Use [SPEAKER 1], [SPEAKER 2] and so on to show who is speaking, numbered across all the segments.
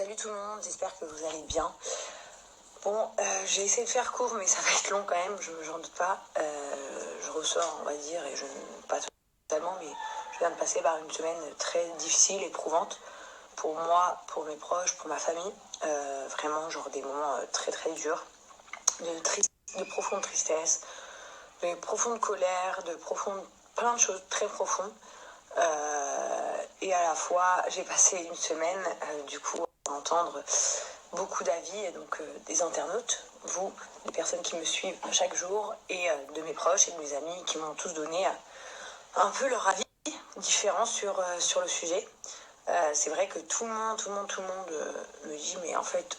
[SPEAKER 1] Salut tout le monde, j'espère que vous allez bien. Bon, j'ai essayé de faire court, mais ça va être long quand même, j'en doute pas. Je ressors, on va dire, et pas totalement, mais je viens de passer par une semaine très difficile, éprouvante, pour moi, pour mes proches, pour ma famille. Vraiment, genre des moments très très durs, de profonde tristesse, de profonde colère, plein de choses très profondes. Et à la fois, j'ai passé une semaine, du coup, à entendre beaucoup d'avis, donc des internautes, vous, des personnes qui me suivent chaque jour, et de mes proches et de mes amis qui m'ont tous donné un peu leur avis différent sur le sujet. C'est vrai que tout le monde me dit, mais en fait,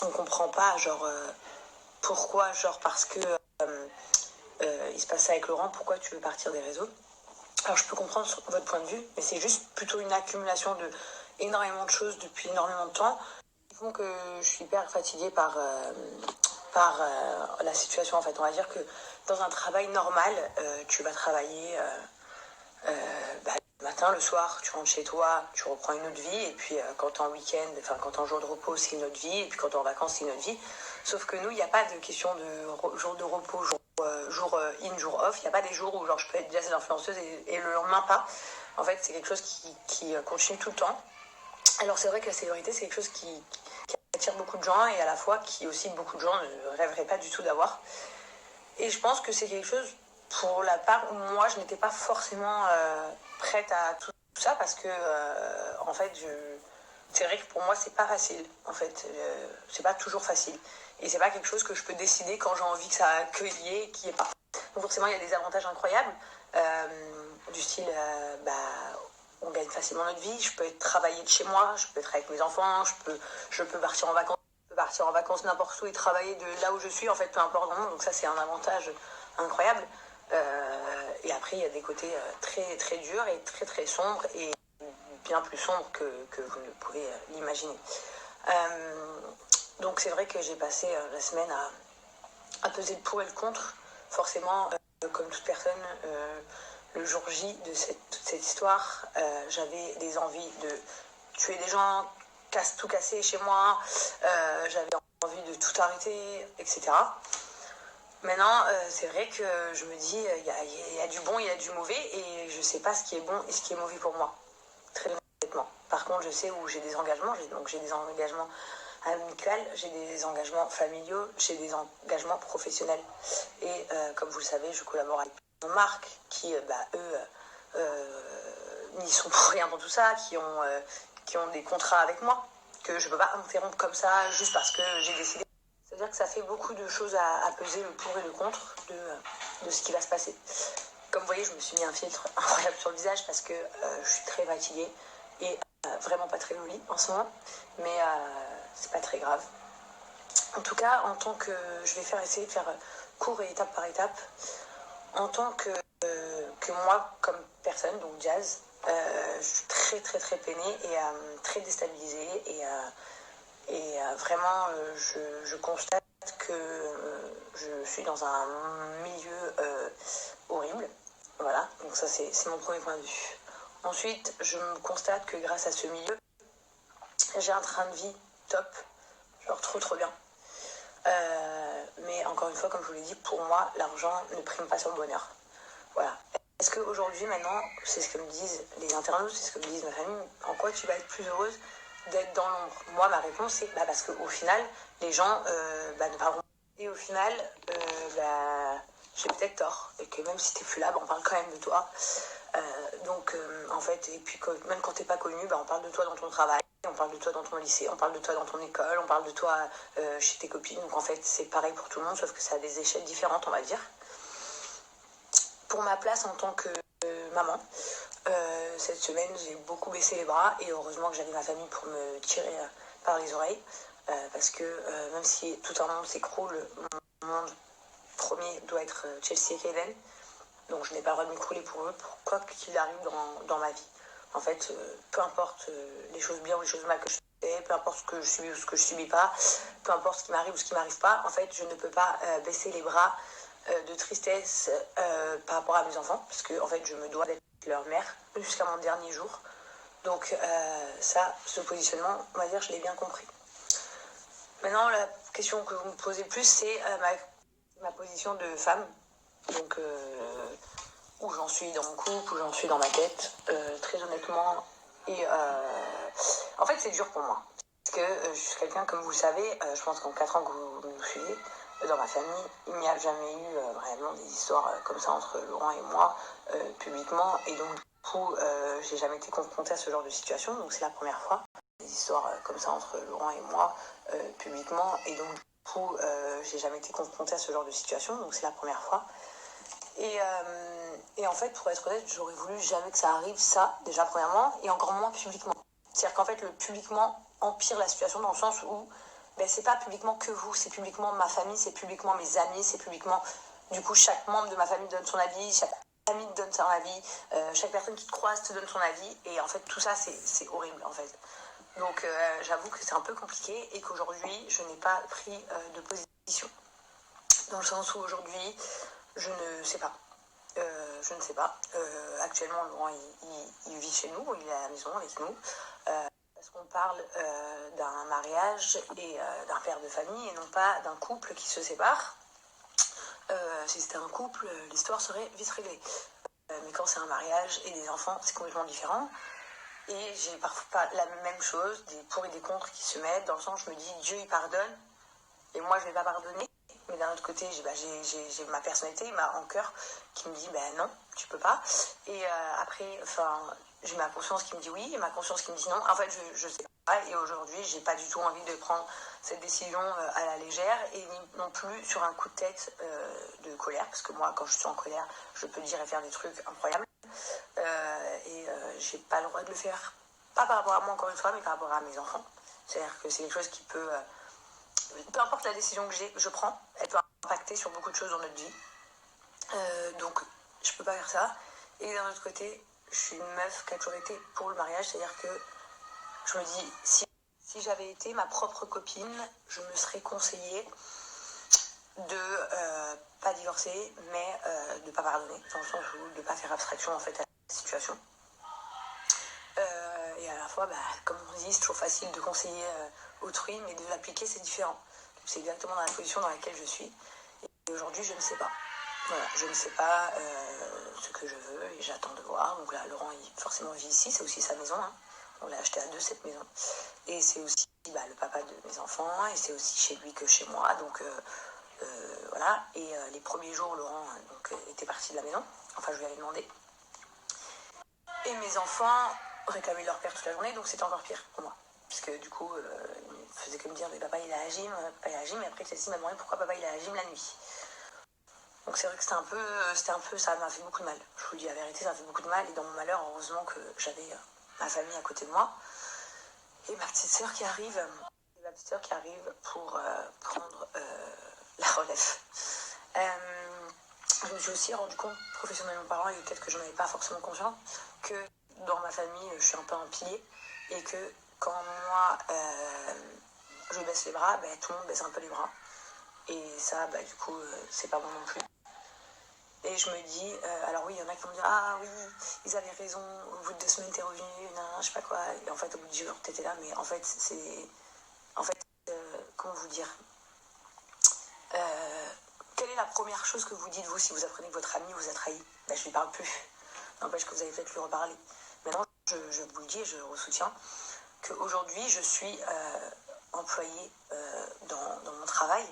[SPEAKER 1] on comprend pas, genre, pourquoi, genre, parce que il se passe ça avec Laurent, pourquoi tu veux partir des réseaux? Alors je peux comprendre votre point de vue, mais c'est juste plutôt une accumulation de énormément de choses depuis énormément de temps qui font que je suis hyper fatiguée par la situation en fait. On va dire que dans un travail normal, tu vas travailler le matin, le soir, tu rentres chez toi, tu reprends une autre vie, et puis quand t'es en week-end, enfin quand t'es en jour de repos, c'est une autre vie, et puis quand t'es en vacances, c'est une autre vie. Sauf que nous, il n'y a pas de question de jour de repos, jour in, jour off. Il n'y a pas des jours où genre, je peux être jazz influenceuse et le lendemain pas. En fait, c'est quelque chose qui continue tout le temps. Alors c'est vrai que la célébrité, c'est quelque chose qui attire beaucoup de gens et à la fois qui aussi beaucoup de gens ne rêveraient pas du tout d'avoir. Et je pense que c'est quelque chose, pour la part où moi, je n'étais pas forcément prête à tout ça parce que, en fait, c'est vrai que pour moi, c'est pas facile. En fait, c'est pas toujours facile. Et c'est pas quelque chose que je peux décider quand j'ai envie que ça qu'il y ait pas. Donc forcément, il y a des avantages incroyables, du style, on gagne facilement notre vie, je peux travailler de chez moi, je peux être avec mes enfants, je peux partir en vacances. Je peux partir en vacances n'importe où et travailler de là où je suis, en fait, peu importe dans le monde. Donc ça, c'est un avantage incroyable. Et après, il y a des côtés très, très durs et très, très sombres et bien plus sombres que vous ne pouvez l'imaginer. Donc c'est vrai que j'ai passé la semaine à peser le pour et le contre. Forcément, comme toute personne, le jour J de toute cette histoire, j'avais des envies de tuer des gens, tout casser chez moi, j'avais envie de tout arrêter, etc. Maintenant, c'est vrai que je me dis, il y a du bon, il y a du mauvais, et je sais pas ce qui est bon et ce qui est mauvais pour moi, très honnêtement. Par contre, je sais où j'ai des engagements, j'ai des engagements amicaux, j'ai des engagements familiaux, j'ai des engagements professionnels. Et comme vous le savez, je collabore avec une marque qui, eux, n'y sont pour rien dans tout ça, qui ont des contrats avec moi, que je peux pas interrompre comme ça, juste parce que j'ai décidé. C'est-à-dire que ça fait beaucoup de choses à peser, le pour et le contre de ce qui va se passer. Comme vous voyez, je me suis mis un filtre incroyable sur le visage parce que je suis très fatiguée et vraiment pas très jolie en ce moment. Mais c'est pas très grave. En tout cas, je vais essayer de faire court et étape par étape. En tant que moi, comme personne, donc Jazz, je suis très très très peinée et très déstabilisée et vraiment je constate que je suis dans un milieu horrible. Voilà, donc ça c'est mon premier point de vue. Ensuite, je me constate que grâce à ce milieu, j'ai un train de vie top, genre trop trop bien. Mais encore une fois, comme je vous l'ai dit, pour moi, l'argent ne prime pas sur le bonheur. Voilà. Est-ce qu'aujourd'hui, maintenant, c'est ce que me disent les internautes, c'est ce que me disent ma famille, en quoi tu vas être plus heureuse d'être dans l'ombre? Moi, ma réponse, c'est parce qu'au final, les gens ne parleront pas. Et au final, j'ai peut-être tort. Et que même si t'es plus là, on parle quand même de toi. En fait, et puis même quand t'es pas connu, on parle de toi dans ton travail, on parle de toi dans ton lycée, on parle de toi dans ton école, on parle de toi chez tes copines. Donc en fait, c'est pareil pour tout le monde, sauf que ça a des échelles différentes, on va dire. Pour ma place en tant que maman, cette semaine, j'ai beaucoup baissé les bras et heureusement que j'avais ma famille pour me tirer par les oreilles. Parce que même si tout un monde s'écroule, mon monde premier doit être Chelsea et Kaden. Donc je n'ai pas le droit de m'écrouler pour eux, pour quoi qu'il arrive dans ma vie. En fait, peu importe les choses bien ou les choses mal que je fais, peu importe ce que je subis ou ce que je subis pas, peu importe ce qui m'arrive ou ce qui m'arrive pas, en fait, je ne peux pas baisser les bras de tristesse par rapport à mes enfants, parce que en fait, je me dois d'être leur mère jusqu'à mon dernier jour. Donc ça, ce positionnement, on va dire, je l'ai bien compris. Maintenant, la question que vous me posez le plus, c'est ma position de femme. Donc, où j'en suis dans mon couple, où j'en suis dans ma tête, très honnêtement. Et en fait, c'est dur pour moi. Parce que je suis quelqu'un, comme vous le savez, je pense qu'en 4 ans que vous nous suivez, dans ma famille, il n'y a jamais eu vraiment des histoires comme ça entre Laurent et moi, publiquement. Et donc, du coup, j'ai jamais été confrontée à ce genre de situation. Donc, c'est la première fois. Des histoires comme ça entre Laurent et moi, publiquement. Et donc, du coup, j'ai jamais été confrontée à ce genre de situation. Donc, c'est la première fois. Et en fait, pour être honnête, j'aurais voulu jamais que ça arrive, ça, déjà premièrement, et encore moins publiquement. C'est-à-dire qu'en fait, le publiquement empire la situation dans le sens où c'est pas publiquement que vous, c'est publiquement ma famille, c'est publiquement mes amis, c'est publiquement, du coup, chaque membre de ma famille donne son avis, chaque ami te donne son avis, chaque personne qui te croise te donne son avis, et en fait, tout ça, c'est horrible, en fait. Donc, j'avoue que c'est un peu compliqué, et qu'aujourd'hui, je n'ai pas pris de position. Dans le sens où aujourd'hui, je ne sais pas. Je ne sais pas. Actuellement, Laurent, il vit chez nous, il est à la maison avec nous. Parce qu'on parle d'un mariage et d'un père de famille et non pas d'un couple qui se sépare. Si c'était un couple, l'histoire serait vite réglée. Mais quand c'est un mariage et des enfants, c'est complètement différent. Et j'ai parfois pas la même chose, des pour et des contre qui se mettent, dans le sens où je me dis Dieu il pardonne et moi je ne vais pas pardonner. Mais d'un autre côté, j'ai ma personnalité, ma rancœur qui me dit non, tu peux pas. Et après, j'ai ma conscience qui me dit oui et ma conscience qui me dit non. En fait, je sais pas. Et aujourd'hui, j'ai pas du tout envie de prendre cette décision à la légère et non plus sur un coup de tête de colère. Parce que moi, quand je suis en colère, je peux dire et faire des trucs incroyables. J'ai pas le droit de le faire. Pas par rapport à moi, encore une fois, mais par rapport à mes enfants. C'est-à-dire que c'est quelque chose qui peut... peu importe la décision que je prends, elle peut impacter sur beaucoup de choses dans notre vie. Donc, je peux pas faire ça. Et d'un autre côté, je suis une meuf qui a toujours été pour le mariage, c'est-à-dire que je me dis, si j'avais été ma propre copine, je me serais conseillée de pas divorcer, mais de pas pardonner, dans le sens où de pas faire abstraction en fait à la situation. Et à la fois, comme on dit, c'est toujours facile de conseiller autrui, mais de l'appliquer, c'est différent. Donc, c'est exactement dans la position dans laquelle je suis. Et aujourd'hui, je ne sais pas. Voilà, je ne sais pas ce que je veux et j'attends de voir. Donc là, Laurent, il forcément vit ici, c'est aussi sa maison. Hein. On l'a acheté à deux, cette maison. Et c'est aussi le papa de mes enfants et c'est aussi chez lui que chez moi. Donc voilà. Et les premiers jours, Laurent était parti de la maison. Enfin, je lui avais demandé. Et mes enfants réclamaient leur père toute la journée, donc c'était encore pire pour moi. Puisque du coup, il ne faisait que me dire, mais papa il est à la gym, et après Cécile m'a demandé pourquoi papa il est à la gym la nuit. Donc c'est vrai que c'était un peu, ça m'a fait beaucoup de mal. Je vous dis la vérité, ça m'a fait beaucoup de mal, et dans mon malheur, heureusement que j'avais ma famille à côté de moi. Et ma petite sœur qui arrive pour prendre la relève. Je me suis aussi rendu compte, professionnellement parlant, et peut-être que j'en avais pas forcément conscience, que dans ma famille, je suis un peu un pilier, et que quand moi, je baisse les bras, tout le monde baisse un peu les bras. Et ça, du coup, c'est pas bon non plus. Et je me dis, alors oui, il y en a qui vont me dire, ah oui, ils avaient raison, au bout de 2 semaines, t'es revenu, je sais pas quoi. Et en fait, au bout de 10 jours, t'étais là, mais en fait, comment vous dire quelle est la première chose que vous dites, vous, si vous apprenez que votre ami vous a trahi? Je lui parle plus. N'empêche que vous allez peut-être lui reparler. Maintenant, je vous le dis et je le soutiens, qu'aujourd'hui, je suis employée dans mon travail.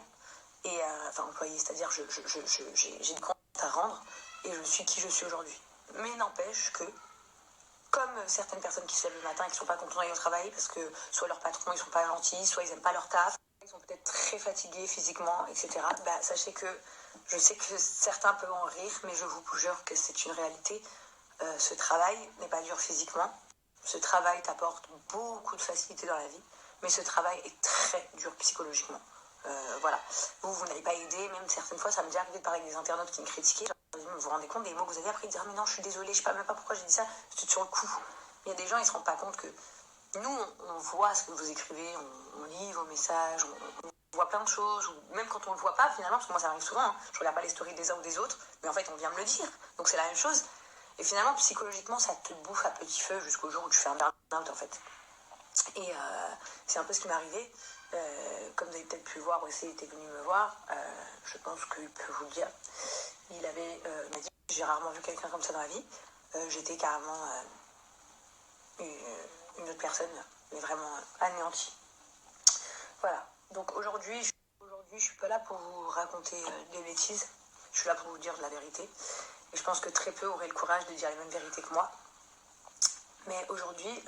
[SPEAKER 1] Et, employée, c'est-à-dire j'ai des comptes à rendre et je suis qui je suis aujourd'hui. Mais n'empêche que, comme certaines personnes qui se lèvent le matin et qui ne sont pas contentes d'aller au travail parce que soit leurs patrons ils sont pas gentils, soit ils n'aiment pas leur taf, ils sont peut-être très fatigués physiquement, etc. Sachez que je sais que certains peuvent en rire, mais je vous jure que c'est une réalité. Ce travail n'est pas dur physiquement. Ce travail t'apporte beaucoup de facilité dans la vie, mais ce travail est très dur psychologiquement. Voilà. Vous n'avez pas aidé, même certaines fois, ça me dit arrivé de parler avec des internautes qui me critiquaient. Vous vous rendez compte des mots que vous avez appris, de dire ah, mais non, je suis désolée, je sais pas même pas pourquoi j'ai dit ça, c'est sur le coup. Il y a des gens, ils se rendent pas compte que nous, on voit ce que vous écrivez, on lit vos messages, on voit plein de choses, ou même quand on le voit pas, finalement, parce que moi ça arrive souvent, hein, je regarde pas les stories des uns ou des autres, mais en fait, on vient me le dire. Donc c'est la même chose. Et finalement, psychologiquement, ça te bouffe à petit feu jusqu'au jour où tu fais un burn-out burn-out en fait. Et c'est un peu ce qui m'est arrivé. Comme vous avez peut-être pu le voir, Wesley était venu me voir. Je pense qu'il peut vous le dire. Il m'a dit, j'ai rarement vu quelqu'un comme ça dans la vie. J'étais carrément une autre personne, mais vraiment anéantie. Voilà. Donc aujourd'hui, je suis pas là pour vous raconter des bêtises. Je suis là pour vous dire de la vérité. Et je pense que très peu auraient le courage de dire les mêmes vérités que moi. Mais aujourd'hui,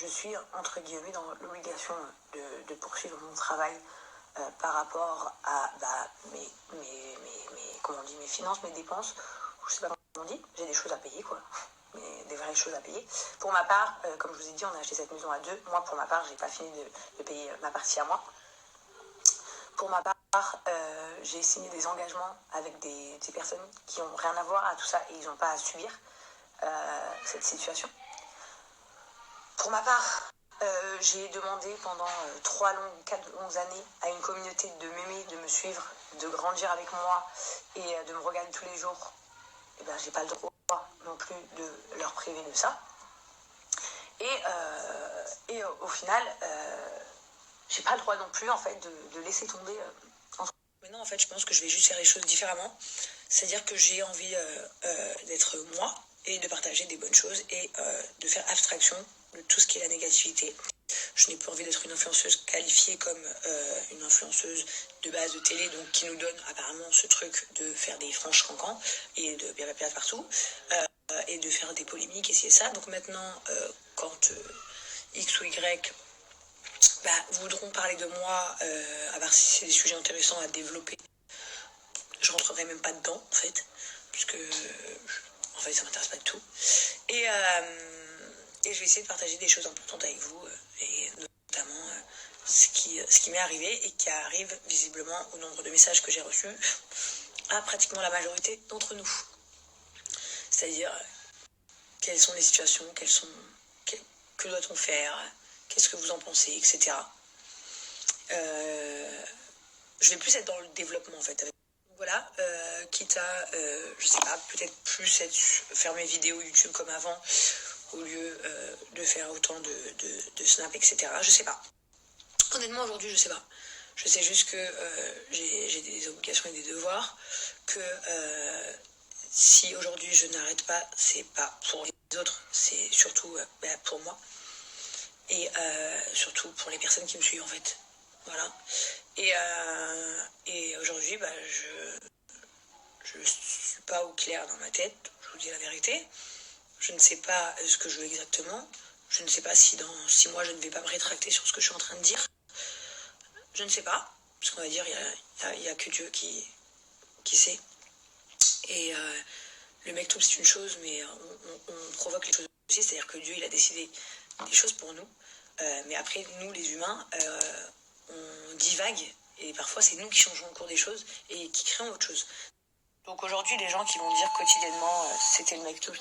[SPEAKER 1] je suis entre guillemets dans l'obligation de poursuivre mon travail par rapport à mes finances, mes dépenses. Je sais pas comment on dit, j'ai des choses à payer quoi. Mais des vraies choses à payer. Pour ma part, comme je vous ai dit, on a acheté cette maison à deux. Moi, pour ma part, j'ai pas fini de payer ma partie à moi. Pour ma part, j'ai signé des engagements avec des personnes qui n'ont rien à voir à tout ça et ils n'ont pas à subir cette situation. Pour ma part, j'ai demandé pendant 4 longues années à une communauté de m'aimer, de me suivre, de grandir avec moi et de me regarder tous les jours. Et ben, j'ai pas le droit non plus de leur priver de ça. Et au final, j'ai pas le droit non plus en fait de laisser tomber. Maintenant, en fait, je pense que je vais juste faire les choses différemment. C'est-à-dire que j'ai envie d'être moi et de partager des bonnes choses et de faire abstraction de tout ce qui est la négativité. Je n'ai plus envie d'être une influenceuse qualifiée comme une influenceuse de base de télé, donc qui nous donne apparemment ce truc de faire des franches cancans et de bien la place partout et de faire des polémiques et c'est ça. Donc maintenant, quand X ou Y voudront parler de moi, à part si c'est des sujets intéressants à développer, je rentrerai même pas dedans en fait, puisque en fait ça m'intéresse pas du tout. Et je vais essayer de partager des choses importantes avec vous, et notamment ce qui m'est arrivé et qui arrive visiblement au nombre de messages que j'ai reçus à pratiquement la majorité d'entre nous. C'est-à-dire quelles sont les situations, que doit-on faire, qu'est-ce que vous en pensez, etc. Je vais plus être dans le développement en fait. Voilà, quitte à, je sais pas, peut-être plus faire mes vidéos YouTube comme avant, au lieu de faire autant de snap, etc. Je sais pas. Honnêtement, aujourd'hui, je sais pas. Je sais juste que j'ai des obligations et des devoirs, que si aujourd'hui je n'arrête pas, c'est pas pour les autres, c'est surtout pour moi. Et surtout pour les personnes qui me suivent en fait. Voilà. Et aujourd'hui, je suis pas au clair dans ma tête, je vous dis la vérité. Je ne sais pas ce que je veux exactement. Je ne sais pas si dans 6 mois je ne vais pas me rétracter sur ce que je suis en train de dire. Je ne sais pas. Parce qu'on va dire, il y a que Dieu qui sait. Et le mektoub c'est une chose, mais on provoque les choses aussi. C'est-à-dire que Dieu il a décidé des choses pour nous. Mais après, nous les humains, on divague. Et parfois c'est nous qui changeons le cours des choses et qui créons autre chose. Donc aujourd'hui, les gens qui vont dire quotidiennement c'était le mektoub,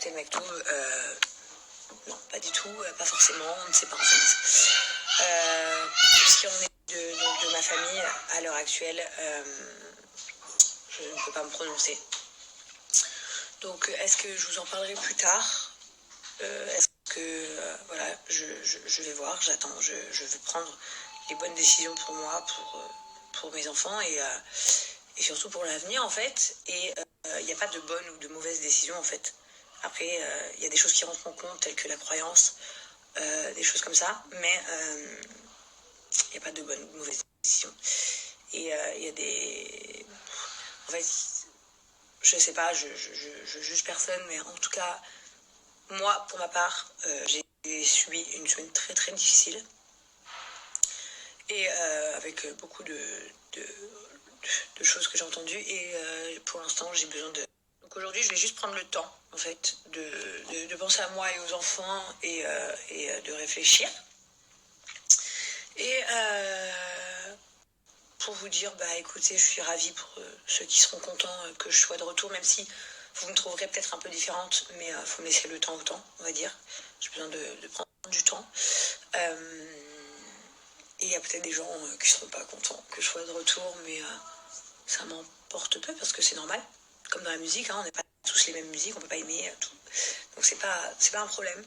[SPEAKER 1] non, pas du tout, pas forcément, on ne sait pas en fait. Tout ce qui en est de ma famille à l'heure actuelle, je ne peux pas me prononcer. Donc est-ce que je vous en parlerai plus tard? Est-ce que voilà, je vais voir, j'attends, je veux prendre les bonnes décisions pour moi, pour mes enfants et surtout pour l'avenir en fait. Et il n'y a pas de bonne ou de mauvaise décision en fait. Après, il y a des choses qui rentrent en compte telles que la croyance, des choses comme ça, mais il n'y a pas de bonne ou de mauvaise décision. Et il y a des... En fait, je sais pas, je juge personne, mais en tout cas, moi, pour ma part, j'ai subi une semaine très très difficile. Et avec beaucoup de choses que j'ai entendues. Et pour l'instant, j'ai besoin de... Donc aujourd'hui, je vais juste prendre le temps, en fait, de penser à moi et aux enfants et de réfléchir. Et pour vous dire, écoutez, je suis ravie pour ceux qui seront contents que je sois de retour, même si vous me trouverez peut-être un peu différente, mais il faut me laisser le temps au temps, on va dire. J'ai besoin de prendre du temps. Et il y a peut-être des gens qui seront pas contents que je sois de retour, mais ça m'emporte peu parce que c'est normal. Comme dans la musique, on n'est pas tous les mêmes musiques, on peut pas aimer tout. Donc c'est pas un problème.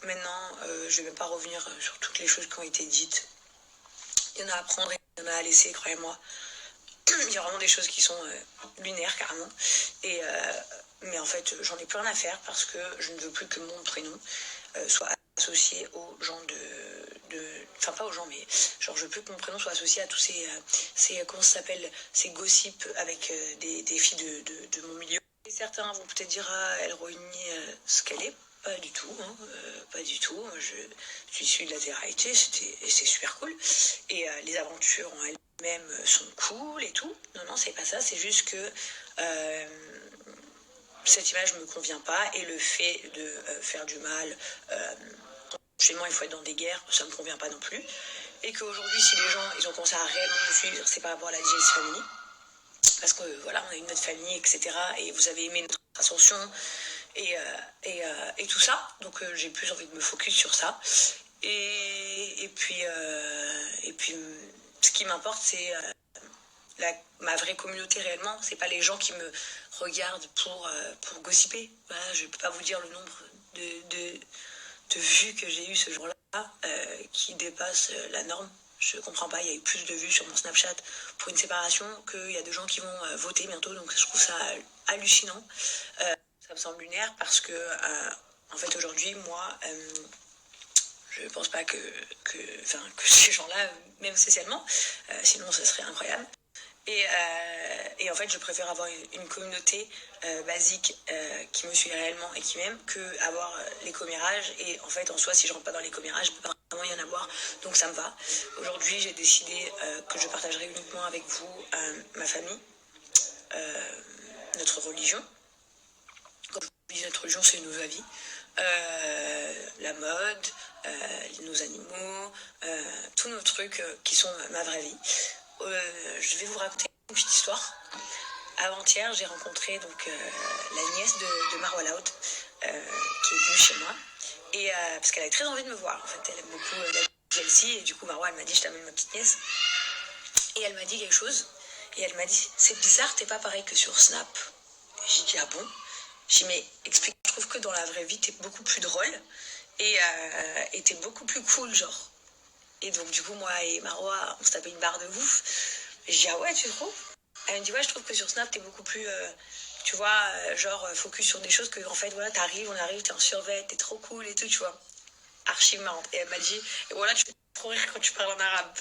[SPEAKER 1] maintenant, je vais même pas revenir sur toutes les choses qui ont été dites. Il y en a à prendre et il y en a à laisser, croyez-moi. Il y a vraiment des choses qui sont lunaires, carrément. Mais en fait, j'en ai plus rien à faire parce que je ne veux plus que mon prénom soit associé aux gens enfin, pas aux gens, mais genre, je veux plus que mon prénom soit associé à tous ces comment ça s'appelle, ces gossips avec des filles de mon milieu. Et certains vont peut-être dire, ah, elle renie ce qu'elle est. Pas du tout, hein, pas du tout. Je suis issue de la télé-réalité, c'est super cool. Et les aventures en elles-mêmes sont cool et tout. Non, non, c'est pas ça. C'est juste que cette image me convient pas et le fait de faire du mal, chez moi il faut être dans des guerres, ça me convient pas non plus. Et qu'aujourd'hui, si les gens ils ont commencé à réellement me suivre, c'est par rapport à la JS Family. Parce que voilà, on a une autre famille, etc. Et vous avez aimé notre ascension et tout ça. Donc j'ai plus envie de me focus sur ça. Et puis, ce qui m'importe, c'est ma vraie communauté réellement. C'est pas les gens qui me regardent pour gossiper. Voilà, je peux pas vous dire le nombre de vues que j'ai eu ce jour-là qui dépasse la norme. Je comprends pas, il y a eu plus de vues sur mon Snapchat pour une séparation qu'il y a de gens qui vont voter bientôt, donc je trouve ça hallucinant. Ça me semble lunaire parce que, en fait, aujourd'hui, moi, je pense pas que ces gens-là m'aiment spécialement, sinon ce serait incroyable. Et en fait, je préfère avoir une communauté basique qui me suit réellement et qui m'aime que avoir les commérages. Et en fait, en soi, si je rentre pas dans les commérages, je peux pas vraiment y en avoir. Donc ça me va. Aujourd'hui, j'ai décidé que je partagerai uniquement avec vous ma famille, notre religion. Comme je vous dis, notre religion, c'est nos avis. La mode, nos animaux, tous nos trucs qui sont ma vraie vie. Je vais vous raconter une petite histoire. Avant-hier, j'ai rencontré donc la nièce de Marwa Loud, qui est venue chez moi. Et parce qu'elle avait très envie de me voir. En fait, elle aime beaucoup la Chelsea. Et du coup, Marwa, elle m'a dit, je t'amène ma petite nièce. Et elle m'a dit quelque chose. Et elle m'a dit, c'est bizarre, t'es pas pareil que sur Snap. J'ai dit, ah bon? J'ai dit, mais explique, je trouve que dans la vraie vie, t'es beaucoup plus drôle. Et t'es beaucoup plus cool, genre. Et donc, du coup, moi et Marwa, on se tapait une barre de ouf. Et je dis, ah ouais, tu trouves? Elle me dit, ouais, je trouve que sur Snap, t'es beaucoup plus, tu vois, genre, focus sur des choses que, en fait, voilà, on arrive, t'es en survêt, t'es trop cool et tout, tu vois. Archi marrante. Et elle m'a dit, et voilà, tu fais trop rire quand tu parles en arabe.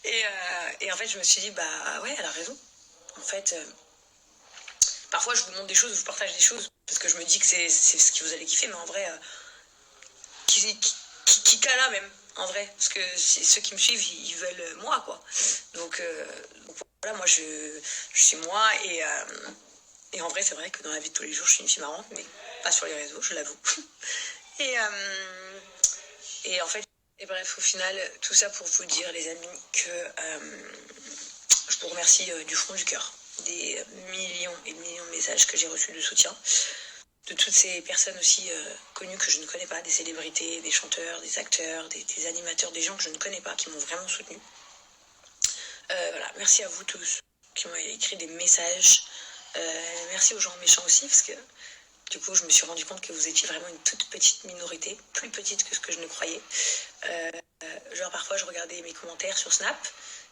[SPEAKER 1] et en fait, je me suis dit, bah ouais, elle a raison. En fait, parfois, je vous demande des choses, je vous partage des choses, parce que je me dis que c'est ce que vous allez kiffer, mais en vrai, qui cala même, en vrai. Parce que ceux qui me suivent, ils veulent moi, quoi. Donc voilà, moi, je suis moi. Et en vrai, c'est vrai que dans la vie de tous les jours, je suis une fille marrante, mais pas sur les réseaux, je l'avoue. Et en fait, et bref, au final, tout ça pour vous dire, les amis, que je vous remercie du fond du cœur des millions et millions de messages que j'ai reçus de soutien. De toutes ces personnes aussi connues que je ne connais pas, des célébrités, des chanteurs, des acteurs, des animateurs, des gens que je ne connais pas, qui m'ont vraiment soutenu. Voilà, merci à vous tous qui m'ont écrit des messages. Merci aux gens méchants aussi, parce que du coup, je me suis rendu compte que vous étiez vraiment une toute petite minorité, plus petite que ce que je ne croyais. Genre, parfois, je regardais mes commentaires sur Snap,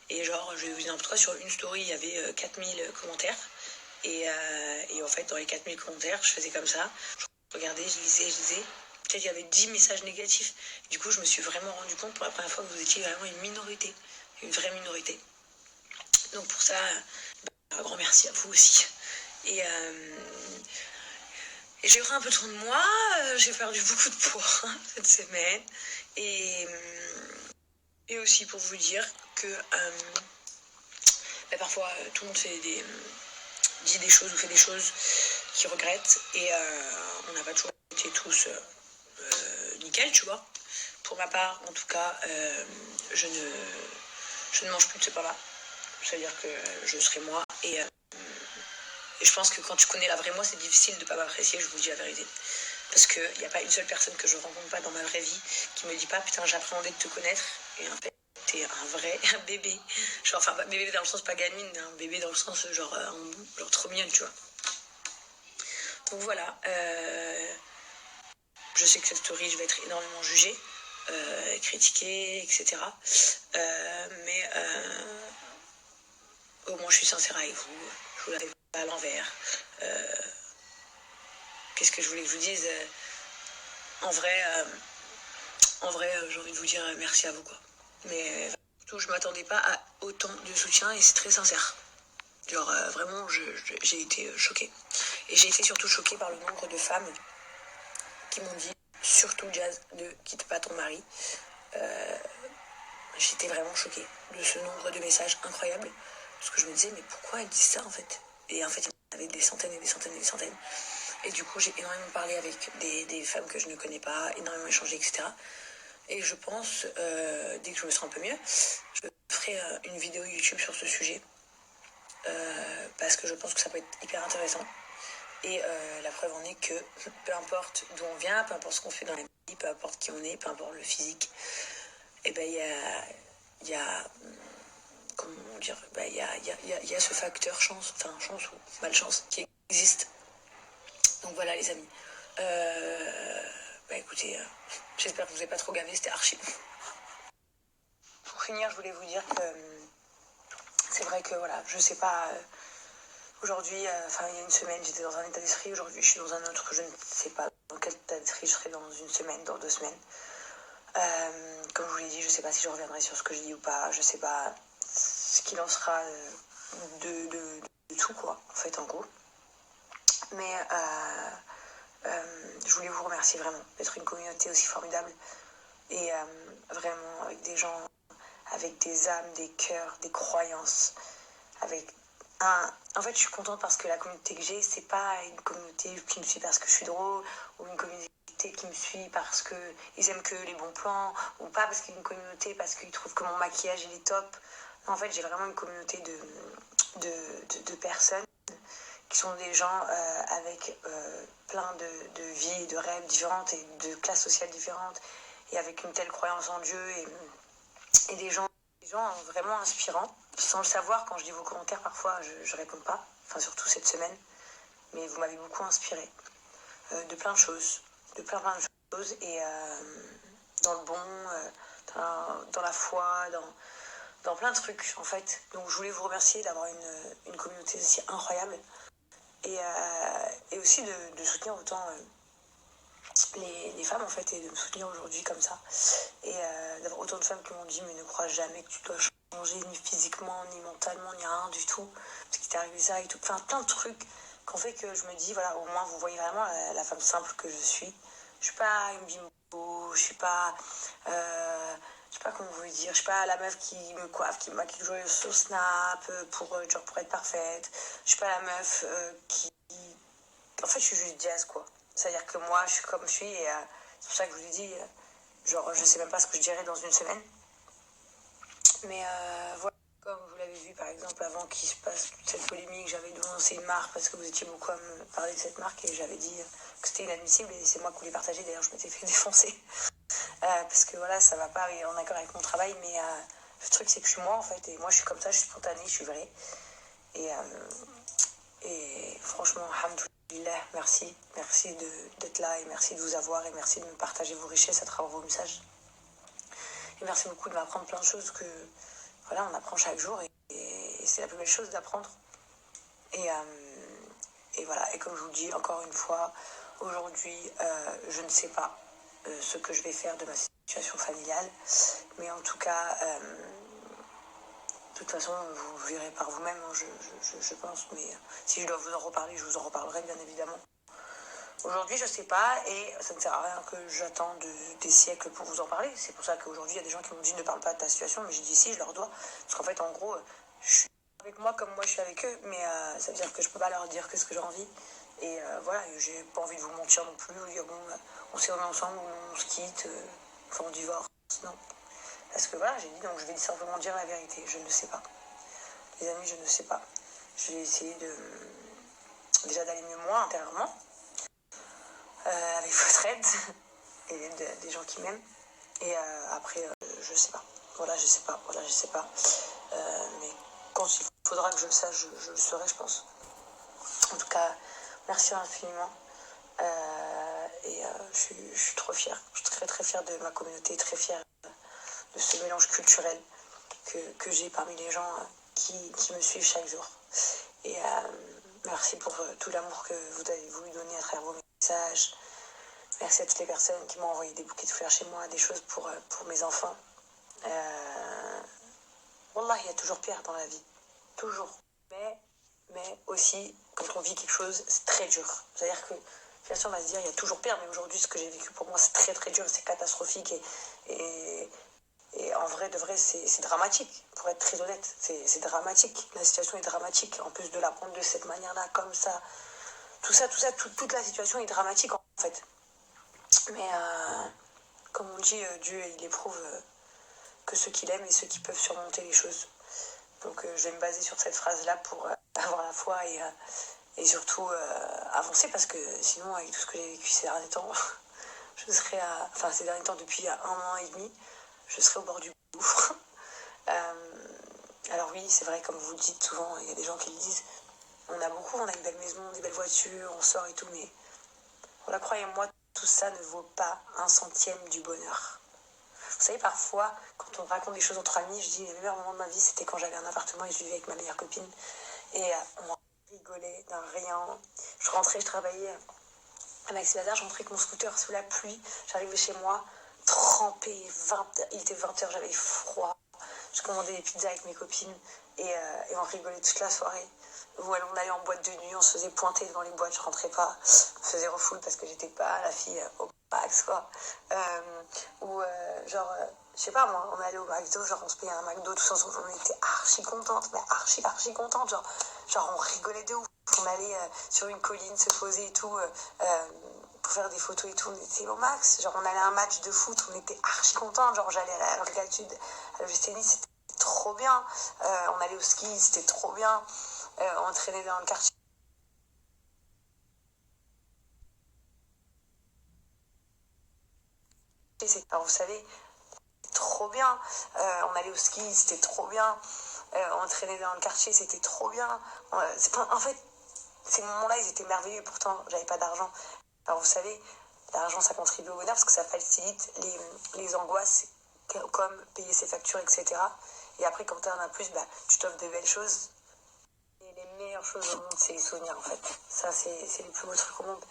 [SPEAKER 1] et genre, je vous dis n'importe quoi, sur une story, il y avait 4000 commentaires. Et en fait, dans les 4000 commentaires, je faisais comme ça. Je regardais, je lisais. Peut-être qu'il y avait 10 messages négatifs. Du coup, je me suis vraiment rendu compte pour la première fois que vous étiez vraiment une minorité. Une vraie minorité. Donc pour ça, un grand merci à vous aussi. Et j'ai pris un peu trop de moi. J'ai perdu beaucoup de poids cette semaine. Et aussi pour vous dire que parfois, tout le monde dit des choses ou fait des choses qui regrettent. Et on n'a pas toujours été tous nickel, tu vois. Pour ma part, en tout cas, je ne mange plus de ce pain-là. C'est-à-dire que je serai moi. Et je pense que quand tu connais la vraie moi, c'est difficile de ne pas m'apprécier, je vous dis la vérité. Parce qu'il n'y a pas une seule personne que je rencontre pas dans ma vraie vie qui me dit pas, putain, j'appréhendais de te connaître. Et en fait, t'es un bébé. Genre, enfin, bébé dans le sens pas gamine, un bébé dans le sens genre trop mignonne, tu vois. Donc voilà. je sais que cette story, je vais être énormément jugée, critiquée, etc. Mais au moins, je suis sincère avec vous. Je vous la fais pas à l'envers. Qu'est-ce que je voulais que je vous dise En vrai, j'ai envie de vous dire merci à vous, quoi. Mais surtout, je m'attendais pas à autant de soutien et c'est très sincère. Genre, vraiment, j'ai été choquée. Et j'ai été surtout choquée par le nombre de femmes qui m'ont dit, surtout Jazz, ne quitte pas ton mari. J'étais vraiment choquée de ce nombre de messages incroyables. Parce que je me disais, mais pourquoi elles disent ça, en fait? Et en fait, il y en avait des centaines et des centaines et des centaines. Et du coup, j'ai énormément parlé avec des femmes que je ne connais pas, énormément échangé, etc. Et je pense, dès que je me sens un peu mieux, je ferai une vidéo YouTube sur ce sujet. Parce que je pense que ça peut être hyper intéressant. Et la preuve en est que peu importe d'où on vient, peu importe ce qu'on fait dans la vie, peu importe qui on est, peu importe le physique, et ben il y a comment dire, il y a ce facteur chance, enfin chance ou malchance qui existe. Donc voilà les amis. Écoutez, j'espère que vous n'avez pas trop gavé, c'était archi. Pour finir, je voulais vous dire que c'est vrai que voilà, je sais pas. Aujourd'hui, il y a une semaine, j'étais dans un état d'esprit. Aujourd'hui, je suis dans un autre. Je ne sais pas dans quel état d'esprit je serai dans une semaine, dans 2 semaines. Comme je vous l'ai dit, je ne sais pas si je reviendrai sur ce que je dis ou pas. Je ne sais pas ce qu'il en sera de tout, quoi, en fait, en gros. Mais je voulais vous remercier vraiment d'être une communauté aussi formidable. Et vraiment, avec des gens, avec des âmes, des cœurs, des croyances, avec en fait, je suis contente parce que la communauté que j'ai, c'est pas une communauté qui me suit parce que je suis drôle, ou une communauté qui me suit parce qu'ils aiment que les bons plans, ou pas parce qu'il y a une communauté parce qu'ils trouvent que mon maquillage il est top. Non, en fait, j'ai vraiment une communauté de personnes qui sont des gens avec plein de vies et de rêves différentes et de classes sociales différentes, et avec une telle croyance en Dieu, et des gens vraiment inspirants. Sans le savoir, quand je lis vos commentaires, parfois je réponds pas, enfin surtout cette semaine, mais vous m'avez beaucoup inspiré de plein de choses, et dans le bon, dans la foi, dans plein de trucs en fait. Donc je voulais vous remercier d'avoir une communauté aussi incroyable, et aussi de soutenir autant les femmes en fait, et de me soutenir aujourd'hui comme ça, et d'avoir autant de femmes qui m'ont dit mais ne crois jamais que tu dois changer ni physiquement ni mentalement ni rien du tout parce qu'il t'est arrivé ça et tout, enfin plein de trucs qu'en fait que je me dis voilà, au moins vous voyez vraiment la femme simple que je suis pas une bimbo, je suis pas comment vous dire, je suis pas la meuf qui me coiffe, qui me maquille toujours sur Snap pour être parfaite, je suis pas la meuf qui en fait je suis juste Jazz quoi. C'est-à-dire que moi, je suis comme je suis, et c'est pour ça que je vous ai dit, je sais même pas ce que je dirais dans une semaine. Mais voilà, comme vous l'avez vu, par exemple, avant qu'il se passe toute cette polémique, j'avais dénoncé une marque parce que vous étiez beaucoup à me parler de cette marque, et j'avais dit que c'était inadmissible, et c'est moi qui voulais partager. D'ailleurs, je m'étais fait défoncer. Parce que voilà, ça va pas arriver en accord avec mon travail, mais le truc, c'est que je suis moi, en fait, et moi, je suis comme ça, je suis spontanée, je suis vraie. Et franchement, alhamdoulilah, merci d'être là, et merci de vous avoir, et merci de me partager vos richesses à travers vos messages. Et merci beaucoup de m'apprendre plein de choses que, voilà, on apprend chaque jour, et c'est la plus belle chose d'apprendre. Et voilà, et comme je vous le dis encore une fois, aujourd'hui, je ne sais pas ce que je vais faire de ma situation familiale, mais en tout cas, de toute façon, vous verrez par vous-même, je pense, mais si je dois vous en reparler, je vous en reparlerai bien évidemment. Aujourd'hui, je sais pas, et ça ne sert à rien que j'attende des siècles pour vous en parler. C'est pour ça qu'aujourd'hui, il y a des gens qui m'ont dit ne parle pas de ta situation, mais j'ai dit si, je leur dois. Parce qu'en fait, en gros, je suis avec moi comme moi je suis avec eux, mais ça veut dire que je peux pas leur dire que ce que j'ai envie. Et voilà, j'ai pas envie de vous mentir non plus, vous dire bon, on s'est remis ensemble, on se quitte, enfin on divorce, non. Parce que voilà, j'ai dit donc je vais simplement dire la vérité, je ne sais pas. Les amis, je ne sais pas. Je vais essayer déjà d'aller mieux moi intérieurement, avec votre aide et des gens qui m'aiment. Et après, je sais pas. Voilà, je sais pas. Mais quand il faudra que je le sache, je le saurai, je pense. En tout cas, merci infiniment. et je suis trop fière. Je suis très très fière de ma communauté, très fière de ce mélange culturel que j'ai parmi les gens qui me suivent chaque jour. Et merci pour tout l'amour que vous avez voulu donner à travers vos messages. Merci à toutes les personnes qui m'ont envoyé des bouquets de fleurs chez moi, des choses pour mes enfants. Wallah, il y a toujours pire dans la vie. Toujours. Mais aussi, quand on vit quelque chose, c'est très dur. C'est-à-dire que, bien sûr, on va se dire, il y a toujours pire, mais aujourd'hui, ce que j'ai vécu pour moi, c'est très très dur, c'est catastrophique. Et en vrai, de vrai, c'est dramatique, pour être très honnête. C'est dramatique. La situation est dramatique. En plus de la prendre de cette manière-là, comme ça. Toute la situation est dramatique, en fait. Mais, comme on dit, Dieu, il éprouve que ceux qu'il aime et ceux qui peuvent surmonter les choses. Donc je vais me baser sur cette phrase-là pour avoir la foi et surtout avancer, parce que sinon, avec tout ce que j'ai vécu ces derniers temps, je serais ces derniers temps, depuis 1 an et demi, je serais au bord du gouffre. Alors oui, c'est vrai, comme vous le dites souvent, il y a des gens qui le disent, on a une belle maison, des belles voitures, on sort et tout, mais voilà, croyez-moi, tout ça ne vaut pas 1/100 du bonheur. Vous savez, parfois, quand on raconte des choses entre amis, je dis, les meilleurs moments de ma vie, c'était quand j'avais un appartement et je vivais avec ma meilleure copine. Et on rigolait d'un rien. Je rentrais, je travaillais à Maxi Bazar, je rentrais avec mon scooter sous la pluie. J'arrivais chez moi, trempée, il était 20h, j'avais froid. Je commandais des pizzas avec mes copines et on rigolait toute la soirée. Ou alors on allait en boîte de nuit, on se faisait pointer devant les boîtes, je rentrais pas. On se faisait refoule parce que j'étais pas la fille au max, quoi. Je sais pas moi, on allait au McDo, genre on se payait un McDo tous ensemble, on était archi contentes, mais archi contentes, genre on rigolait de ouf. On allait sur une colline se poser et tout, pour faire des photos et tout, on était au max. Genre on allait à un match de foot, on était archi contentes, genre j'allais à l'altitude, à l'OGC Nice, c'était trop bien. On allait au ski, c'était trop bien. On traînait dans le quartier. Alors vous savez, trop bien. On allait au ski, c'était trop bien. On traînait dans le quartier, c'était trop bien. En fait, ces moments-là, ils étaient merveilleux. Pourtant, j'avais pas d'argent. Alors vous savez, l'argent, ça contribue au bonheur parce que ça facilite les angoisses, comme payer ses factures, etc. Et après, quand tu en as plus, tu t'offres de belles choses. Et les meilleures choses au monde, c'est les souvenirs, en fait. Ça, c'est les plus beaux trucs au monde.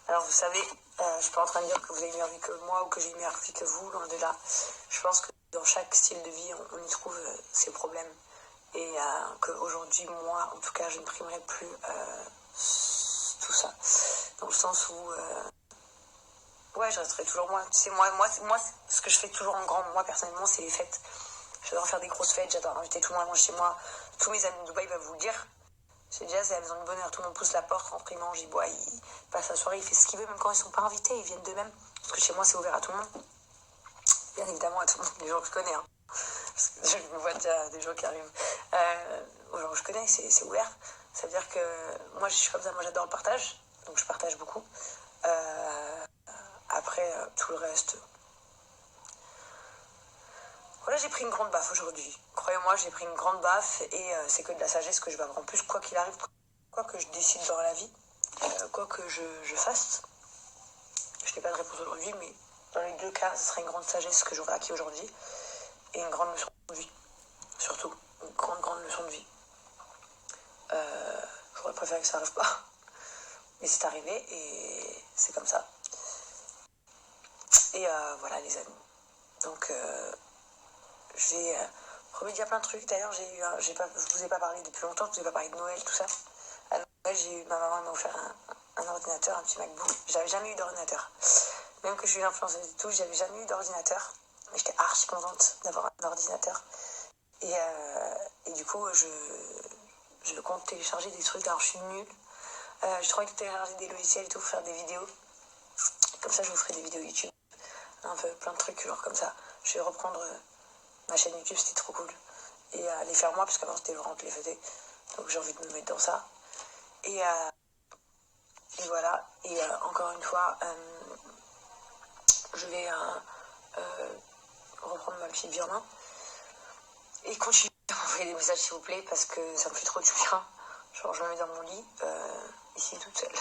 [SPEAKER 1] Alors vous savez, je suis pas en train de dire que vous avez une meilleure vie que moi ou que j'ai une meilleure vie que vous, loin de là. Je pense que dans chaque style de vie, on y trouve ses problèmes. Et qu'aujourd'hui, moi, en tout cas, je ne primerai plus tout ça. Dans le sens où, je resterai toujours moi. Tu sais, moi, ce que je fais toujours en grand, moi, personnellement, c'est les fêtes. J'adore faire des grosses fêtes, j'adore inviter tout le monde à manger chez moi. Tous mes amis de Dubaï peuvent vous le dire. C'est déjà, c'est la maison de bonheur. Tout le monde pousse la porte, rentre, il mange, il boit, il passe la soirée, il fait ce qu'il veut, même quand ils sont pas invités, ils viennent d'eux-mêmes. Parce que chez moi, c'est ouvert à tout le monde. Bien évidemment, à tout le monde, les gens que je connais. Hein. Parce que je me vois déjà des gens qui arrivent. Aux gens que je connais, c'est ouvert. Ça veut dire que moi, je suis comme ça, moi, j'adore le partage. Donc, je partage beaucoup. Après, tout le reste. Voilà, j'ai pris une grande baffe aujourd'hui. Croyez-moi, j'ai pris une grande baffe et c'est que de la sagesse que je vais avoir. En plus, quoi qu'il arrive, quoi que je décide dans la vie, quoi que je fasse, je n'ai pas de réponse aujourd'hui, mais dans les deux cas, ce sera une grande sagesse que j'aurai acquis aujourd'hui et une grande leçon de vie. Surtout, une grande leçon de vie. J'aurais préféré que ça n'arrive pas, mais c'est arrivé et c'est comme ça. Et voilà, les amis. Donc, j'ai promis déjà plein de trucs. D'ailleurs, je vous ai pas parlé depuis longtemps, je vous ai pas parlé de Noël, tout ça. À Noël, ma maman m'a offert un ordinateur, un petit MacBook. J'avais jamais eu d'ordinateur. Même que je suis une influenceuse et tout, j'avais jamais eu d'ordinateur. Mais j'étais archi contente d'avoir un ordinateur. Et du coup, je compte télécharger des trucs. Alors, je suis nulle. J'ai trop envie de télécharger des logiciels et tout pour faire des vidéos. Comme ça, je vous ferai des vidéos YouTube. Un peu plein de trucs, genre comme ça. Je vais reprendre ma chaîne YouTube, c'était trop cool. Et les faire moi, parce qu'avant c'était Laurent qui les faisait. Donc j'ai envie de me mettre dans ça. Et voilà. Et encore une fois, je vais reprendre ma petite vie en main. Et continuer à m'envoyer des messages s'il vous plaît, parce que ça me fait trop du bien. Genre je me mets dans mon lis, ici toute seule.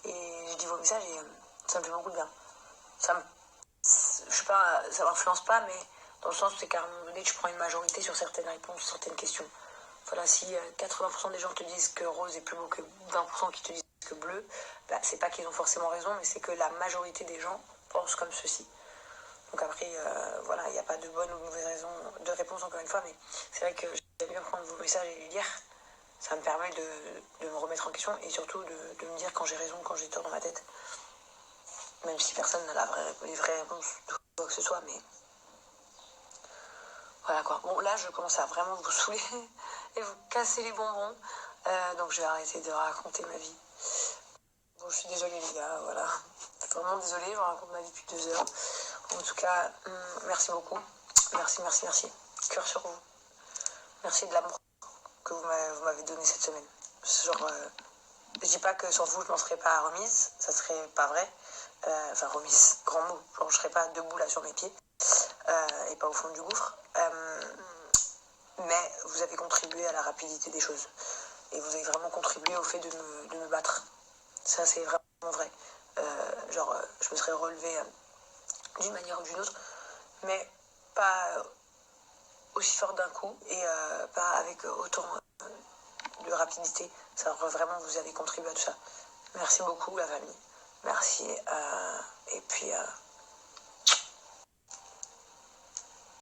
[SPEAKER 1] Et je dis vos messages et Ça me fait beaucoup de bien. Je sais pas, ça m'influence pas, mais dans le sens où c'est qu'à un moment donné, tu prends une majorité sur certaines réponses, certaines questions. Voilà, si 80% des gens te disent que rose est plus beau que 20% qui te disent que bleu, bah, c'est pas qu'ils ont forcément raison, mais c'est que la majorité des gens pensent comme ceci. Donc après, voilà, il n'y a pas de bonne ou de mauvaise raison de réponse encore une fois, mais c'est vrai que j'aime bien prendre vos messages et les lire. Ça me permet de me remettre en question et surtout de me dire quand j'ai raison, quand j'ai tort dans ma tête. Même si personne n'a les vraies réponses de quoi que ce soit, mais voilà quoi. Bon, là, je commence à vraiment vous saouler et vous casser les bonbons. Donc je vais arrêter de raconter ma vie. Bon, je suis désolée les gars, voilà. Vraiment désolée, je raconte ma vie depuis 2 heures. En tout cas, merci beaucoup. Merci, merci, merci. Cœur sur vous. Merci de l'amour que vous m'avez donné cette semaine. Genre, je dis pas que sans vous, je m'en serais pas remise. Ça serait pas vrai. Enfin, remise, grand mot. Genre, je serais pas debout là sur mes pieds. Et pas au fond du gouffre. Mais vous avez contribué à la rapidité des choses. Et vous avez vraiment contribué au fait de me battre. Ça, c'est vraiment vrai. Je me serais relevée d'une manière ou d'une autre, mais pas aussi fort d'un coup et pas avec autant de rapidité. Ça, vraiment, vous avez contribué à tout ça. Merci beaucoup, la famille. Merci. Et puis,